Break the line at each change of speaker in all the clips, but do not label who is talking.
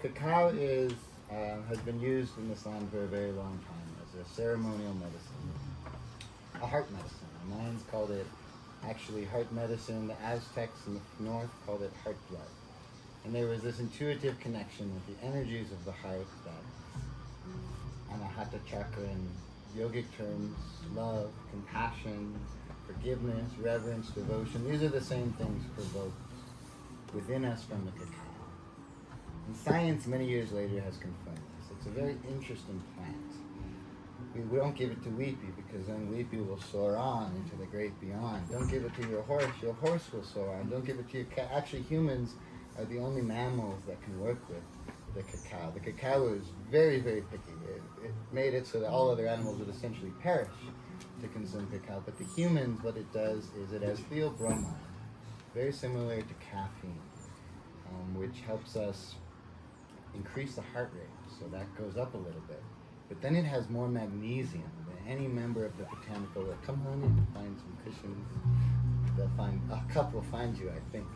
Cacao has been used in Islam for a very long time as a ceremonial medicine, a heart medicine. The Mayans called it actually heart medicine. The Aztecs in the north called it heart blood. And there was this intuitive connection with the energies of the heart that Anahata chakra in yogic terms, love, compassion, forgiveness, reverence, devotion, these are the same things provoked within us from the cacao. And science many years later has confirmed this. It's a very interesting plant. We don't give it to Weepy because then Weepy will soar on into the great beyond. Don't give it to your horse will soar on. Don't give it to your cat. Actually, humans are the only mammals that can work with the cacao. The cacao is very, very picky. It made it so that all other animals would essentially perish to consume cacao. But the humans, what it does is it has theobromine, very similar to caffeine, which helps us increase the heart rate, so that goes up a little bit. But then it has more magnesium than any member of the botanical world. Come on in, find some cushions. A cup will find you, I think.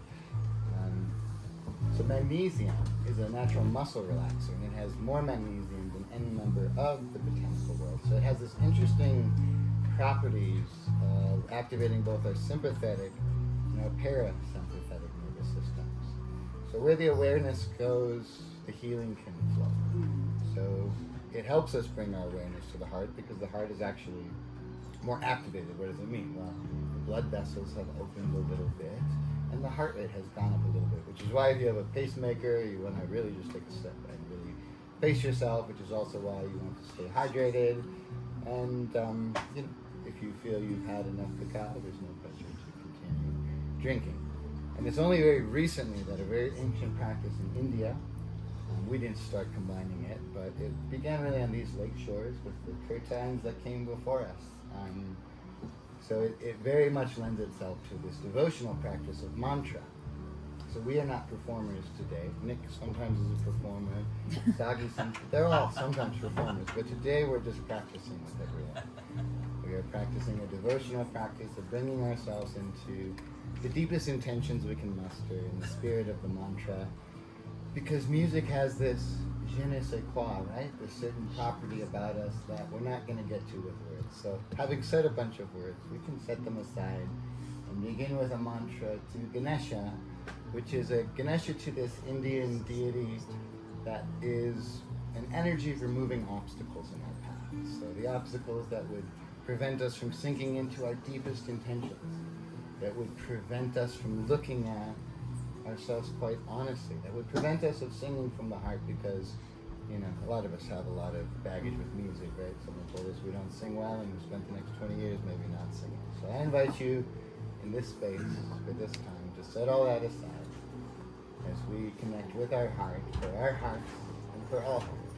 So magnesium is a natural muscle relaxer, and it has more magnesium than any member of the botanical world. So it has this interesting properties of activating both our sympathetic and our parasympathetic nervous systems. So where the awareness goes, the healing can flow. So it helps us bring our awareness to the heart because the heart is actually more activated. What does it mean? Well, the blood vessels have opened a little bit and the heart rate has gone up a little bit, which is why if you have a pacemaker, you want to really just take a step back and really pace yourself, which is also why you want to stay hydrated. And if you feel you've had enough cacao, there's no pressure to continue drinking. And it's only very recently that a very ancient practice in India, we didn't start combining it, but it began really on these lake shores with the kirtans that came before us. So it very much lends itself to this devotional practice of mantra. So we are not performers today. Nick sometimes is a performer. Sagi, they're all sometimes performers, but today we're just practicing with everyone. We are practicing a devotional practice of bringing ourselves into the deepest intentions we can muster in the spirit of the mantra. Because music has this je ne sais quoi, right? This certain property about us that we're not going to get to with words. So having said a bunch of words, we can set them aside and begin with a mantra to Ganesha, which is a Ganesha to this Indian deity that is an energy of removing obstacles in our path. So the obstacles that would prevent us from sinking into our deepest intentions, that would prevent us from looking at ourselves quite honestly, that would prevent us of singing from the heart because, a lot of us have a lot of baggage with music, right? Someone told us we don't sing well and we spent the next 20 years maybe not singing. So I invite you in this space for this time to set all that aside as we connect with our heart, for our hearts, and for all hearts.